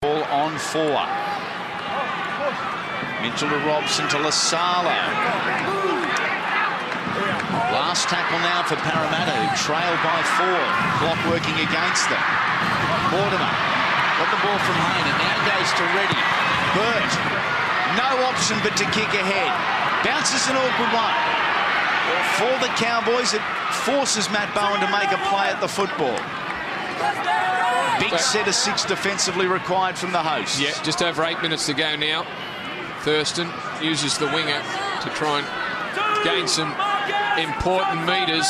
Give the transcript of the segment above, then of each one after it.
Ball on 4. Mitchell to Robson to Lasalo. Last tackle now for Parramatta, who trailed by 4. Clock working against them. Mortimer got the ball from Hayne and now goes to Reddy. Burt, no option but to kick ahead. Bounces an awkward one. For the Cowboys, it forces Matt Bowen to make a play at the football. Big set of 6 defensively required from the hosts. Yeah, just over 8 minutes to go now. Thurston uses the winger to try and gain some important metres.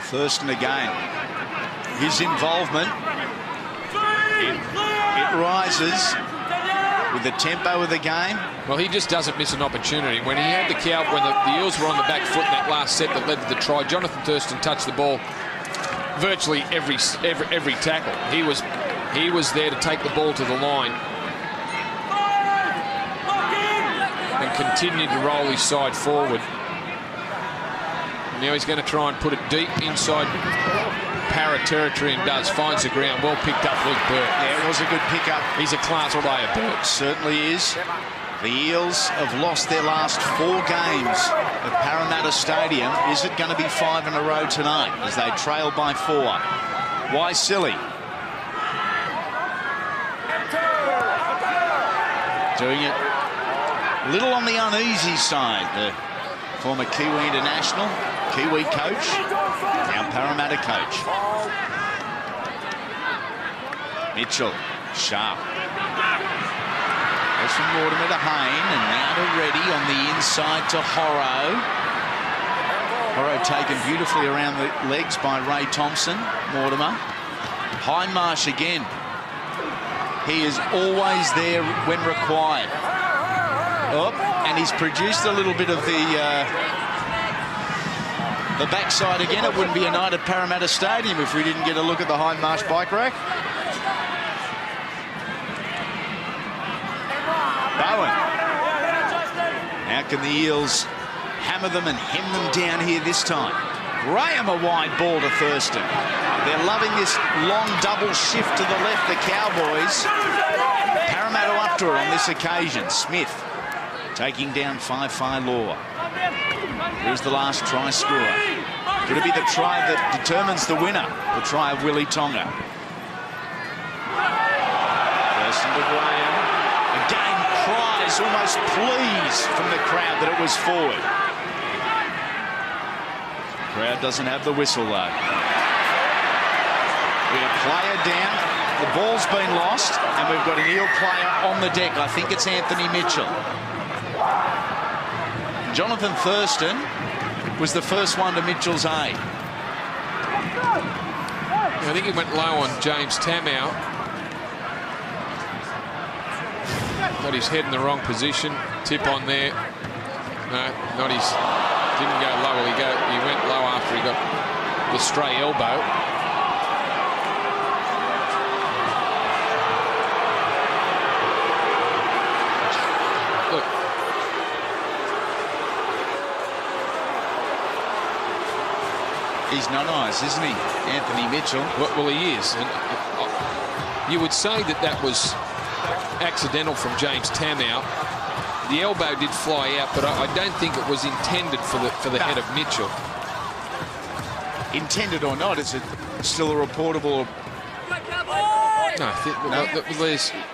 Thurston again. His involvement, it rises with the tempo of the game. Well, he just doesn't miss an opportunity. When he had the when the Eels were on the back foot in that last set that led to the try, Jonathan Thurston touched the ball virtually every tackle. He was there to take the ball to the line and continue to roll his side forward. Now he's going to try and put it deep inside Para territory and finds the ground. Well picked up, Luke Burt. Yeah, it was a good pickup. He's a class player, Burt. Certainly is. The Eels have lost their last 4 games at Parramatta Stadium. Is it going to be 5 in a row tonight as they trail by 4? Why silly? Doing it a little on the uneasy side. The former Kiwi international, Kiwi coach, now Parramatta coach. Mitchell, sharp. Goes from Mortimer to Hayne and now to Reddy on the inside to Horrow. Horrow taken beautifully around the legs by Ray Thompson. Mortimer. Hindmarsh again. He is always there when required. Oh, and he's produced a little bit of the backside again. It wouldn't be a night at Parramatta Stadium if we didn't get a look at the Hindmarsh bike rack. Bowen. How can the Eels hammer them and hem them down here this time? Graham a wide ball to Thurston. They're loving this long double shift to the left, the Cowboys. Parramatta up to her on this occasion. Smith taking down Fai Law. Here's the last try scorer. Could it be the try that determines the winner? The try of Willie Tonga. Thurston to Graham. Again, cries, almost pleas from the crowd that it was forward. The crowd doesn't have the whistle though. We have a player down. The ball's been lost, and we've got an Eel player on the deck. I think it's Anthony Mitchell. Jonathan Thurston was the first one to Mitchell's aid. I think he went low on James Tamau. Got his head in the wrong position. Tip on there. No, not his. Didn't go low. Well, he went low after he got the stray elbow. Look. He's non-eyes, isn't he, Anthony Mitchell? Well, he is. And you would say that was accidental from James Tamau. The elbow did fly out, but I don't think it was intended for the head of Mitchell. Intended or not, is it still a reportable? No,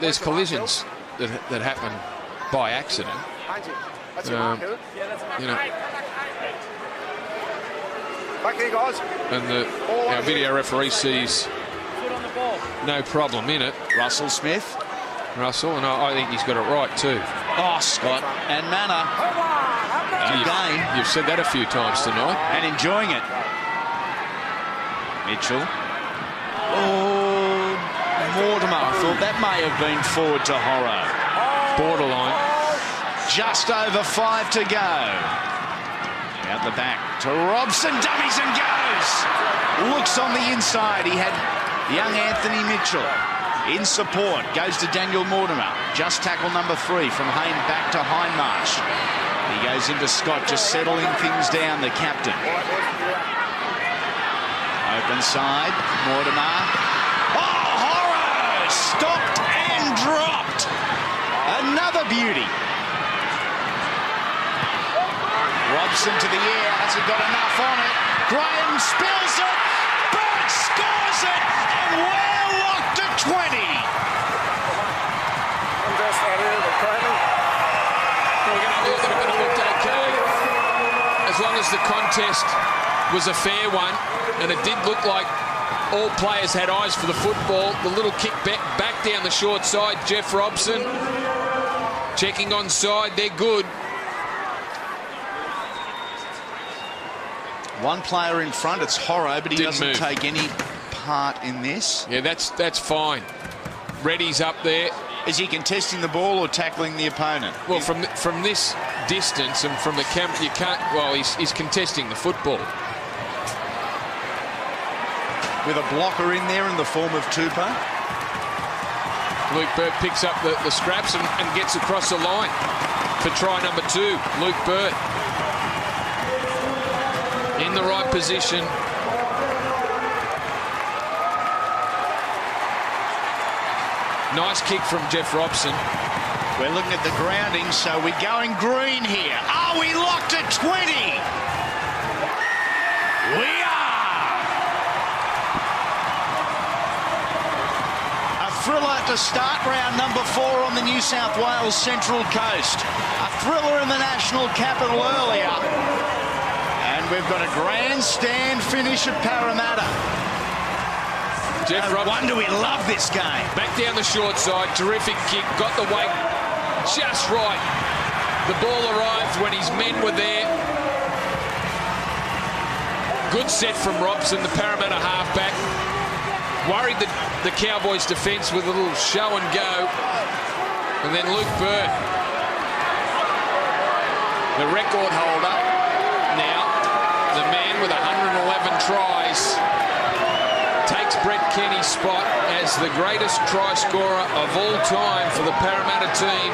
there's collisions that happen by accident. You know. And our video referee sees no problem in it. Russell Smith. Russell, and I think he's got it right too. Oh, Scott and Manor. Again. You've said that a few times tonight. And enjoying it. Mitchell. Oh, Mortimer. I thought that may have been forward to Horrow. Borderline. Just over 5 to go. Out the back to Robson. Dummies and goes. Looks on the inside. He had young Anthony Mitchell. In support, goes to Daniel Mortimer. Just tackle number 3 from Hayne back to Hindmarsh. He goes into Scott, just settling things down, the captain. Open side, Mortimer. Oh, beauty. Robson to the air, hasn't got enough on it. Graham spills it, Burt scores it, and we're locked at 20. As long as the contest was a fair one, and it did look like all players had eyes for the football. The little kick back down the short side. Jeff Robson checking on side. They're good. One player in front, it's Horro, but he Didn't doesn't move. take any part in this. Yeah, that's fine. Reddy's up there. Is he contesting the ball or tackling the opponent? Well, from this distance and from the camp, you can't. Well, he's contesting the football. With a blocker in there in the form of Tupou. Luke Burt picks up the scraps and gets across the line for try number 2. Luke Burt in the right position. Nice kick from Jeff Robson. We're looking at the grounding, so we're going green here. Are we locked at 20? We are! A thriller to start round number 4 on the New South Wales Central Coast. A thriller in the national capital earlier. And we've got a grandstand finish at Parramatta. Jeff No Robson. wonder we love this game. Back down the short side, terrific kick, got the weight just right. The ball arrived when his men were there. Good set from Robson, the Parramatta halfback. Worried the Cowboys' defence with a little show and go. And then Luke Burt, the record holder now, the man with 111 tries, takes Brett Kenny's spot as the greatest try scorer of all time for the Parramatta team.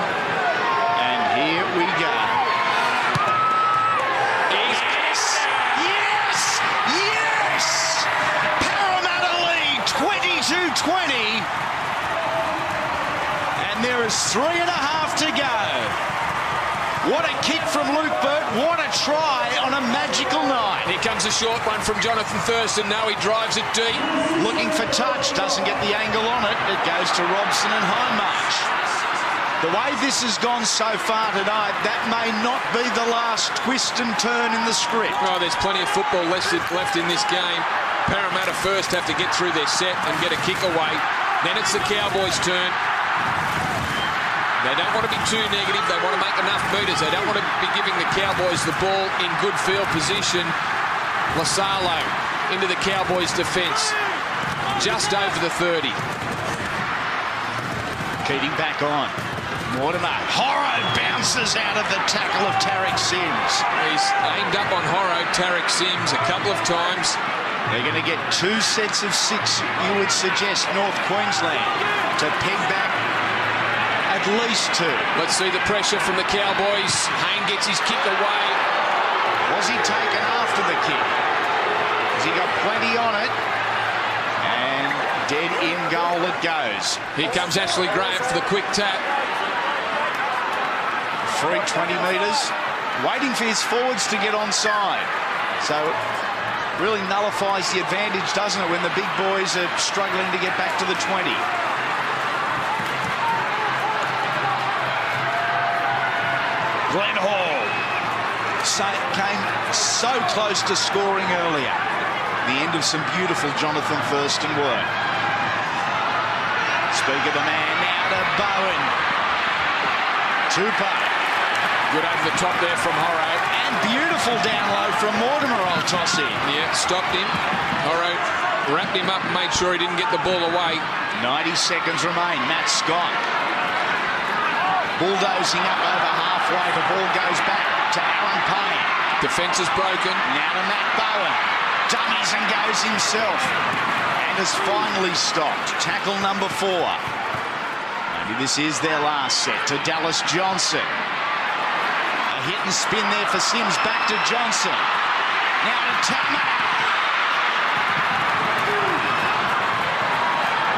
And here we go. Yes! Yes! Yes! Parramatta lead 22-20. And there is 3.5 to go. What a kick from Luke Burt. What a try on a magical night. Here comes a short one from Jonathan Thurston. Now he drives it deep. Looking for touch. Doesn't get the angle on it. It goes to Robson and Hindmarch. The way this has gone so far tonight, that may not be the last twist and turn in the script. Oh, there's plenty of football left in this game. Parramatta first have to get through their set and get a kick away. Then it's the Cowboys' turn. They don't want to be too negative. They want to make enough metres. They don't want to be giving the Cowboys the ball in good field position. Lasalo into the Cowboys' defence. Just over the 30. Keating back on. Mortimer. Horro bounces out of the tackle of Tarek Sims. He's aimed up on Horro, Tarek Sims, a couple of times. They're going to get 2 sets of 6, you would suggest, North Queensland, to peg back at least 2. Let's see the pressure from the Cowboys. Hayne gets his kick away. Was he taken after the kick? Has he got plenty on it? And dead in goal it goes. Here comes Ashley Graham for the quick tap. Free 20 metres. Waiting for his forwards to get onside. So really nullifies the advantage, doesn't it, when the big boys are struggling to get back to the 20. Glenn Hall came so close to scoring earlier. The end of some beautiful Jonathan Thurston work. Speak of the man now to Bowen. Tupou. Good over the top there from Horro. And beautiful down low from Mortimer, I'll toss in. Yeah, stopped him. Horro wrapped him up and made sure he didn't get the ball away. 90 seconds remain. Matt Scott bulldozing up over halfway. The ball goes back to Aaron Payne. Defence is broken. Now to Matt Bowen. Dummies and goes himself. And has finally stopped. Tackle number 4. Maybe this is their last set to Dallas Johnson. A hit and spin there for Sims. Back to Johnson. Now to Tama.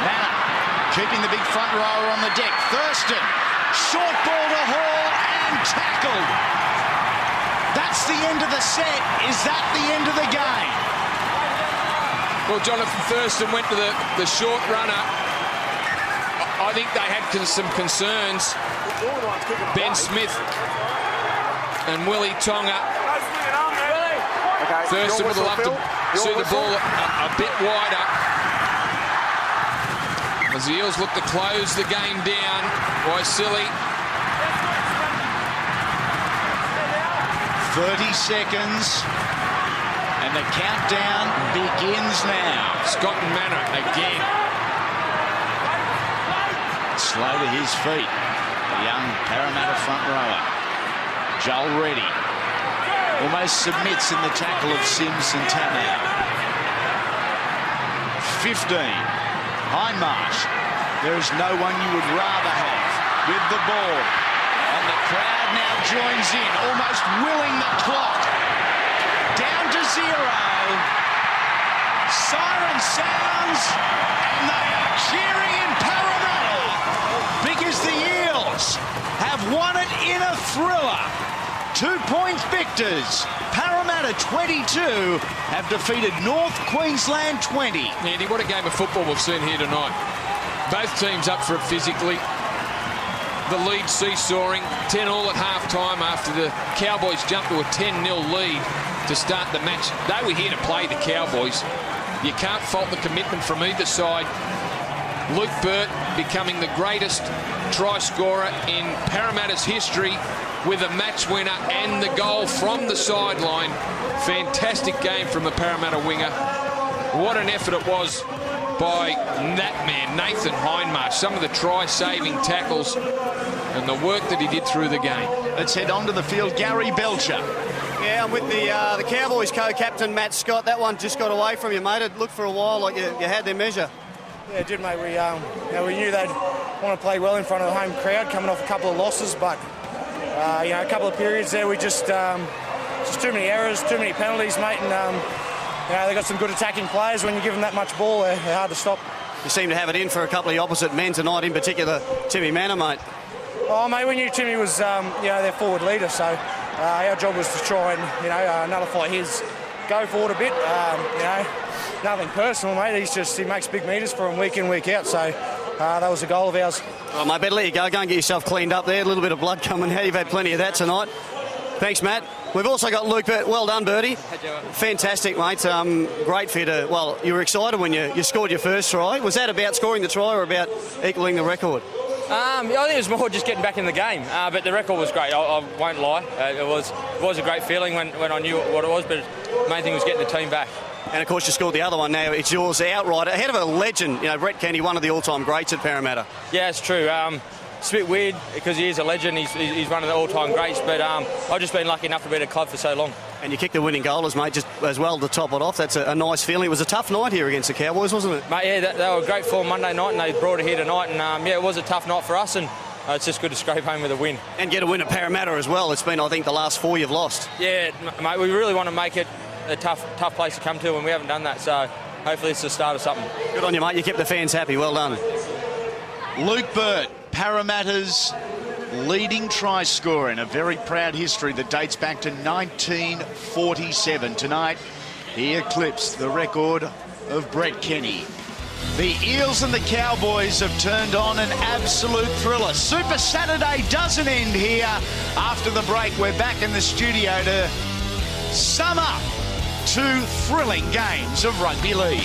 Manna keeping the big front rower on the deck. Thurston Short ball to Hall and tackled. That's the end of the set. Is that the end of the game? Well, Jonathan Thurston went to the short runner. I think they had some concerns. Ben Smith and Willie Tonga. Thurston would have loved to see the ball a bit wider. As the Eels look to close the game down. Waisili. 30 seconds. And the countdown begins now. Scott and Manor again. Slow to his feet. The young Parramatta front rower. Joel Reddy almost submits in the tackle of Sims and Tamau. 15. Hindmarsh. There is no one you would rather have with the ball. And the crowd now joins in, almost willing the clock. Down to 0. Siren sounds, and they are cheering in Parramatta because the Eels have won it in a thriller. 2-point victors. Parramatta 22 have defeated North Queensland 20. Andy, what a game of football we've seen here tonight. Both teams up for it physically. The lead seesawing, 10-all at half-time after the Cowboys jumped to a 10-0 lead to start the match. They were here to play the Cowboys. You can't fault the commitment from either side. Luke Burt becoming the greatest try scorer in Parramatta's history with a match winner and the goal from the sideline. Fantastic game from the Parramatta winger. What an effort it was by that man, Nathan Hindmarsh. Some of the try-saving tackles and the work that he did through the game. Let's head onto the field. Gary Belcher. Yeah, I'm with the Cowboys co-captain, Matt Scott. That one just got away from you, mate. It looked for a while like you had their measure. Yeah, it did, mate. We knew they'd want to play well in front of the home crowd, coming off a couple of losses, but a couple of periods there, we just too many errors, too many penalties, mate, and they got some good attacking players. When you give them that much ball, they're hard to stop. You seem to have it in for a couple of the opposite men tonight, in particular Timmy Manor, mate. Oh, mate, we knew Timmy was their forward leader, so our job was to try and nullify his go forward a bit. Nothing personal, mate. He makes big meters for him week in, week out. So that was a goal of ours. Well, mate, better let you go. Go and get yourself cleaned up there. A little bit of blood coming out. You've had plenty of that tonight. Thanks, Matt. We've also got Luke Burt. Well done, Bertie. Fantastic, mate. Great for you to... Well, you were excited when you scored your first try. Was that about scoring the try or about equalling the record? I think it was more just getting back in the game, but the record was great. I won't lie. It was a great feeling when I knew what it was, but the main thing was getting the team back. And, of course, you scored the other one now. It's yours outright. Ahead of a legend, Brett Kenny, one of the all-time greats at Parramatta. Yeah, it's true. It's a bit weird because he is a legend. He's one of the all-time greats, but I've just been lucky enough to be at a club for so long. And you kicked the winning goal, mate, just as well to top it off. That's a nice feeling. It was a tough night here against the Cowboys, wasn't it? Mate, yeah, they were great form Monday night, and they brought it here tonight. And, it was a tough night for us, and it's just good to scrape home with a win. And get a win at Parramatta as well. It's been, I think, the last 4 you've lost. Yeah, mate, we really want to make it a tough place to come to, and we haven't done that, so hopefully it's the start of something. Good on you, mate. You kept the fans happy. Well done. Luke Burt, Parramatta's leading try scorer in a very proud history that dates back to 1947. Tonight, he eclipsed the record of Brett Kenny. The Eels and the Cowboys have turned on an absolute thriller. Super Saturday doesn't end here. After the break, we're back in the studio to sum up 2 thrilling games of rugby league.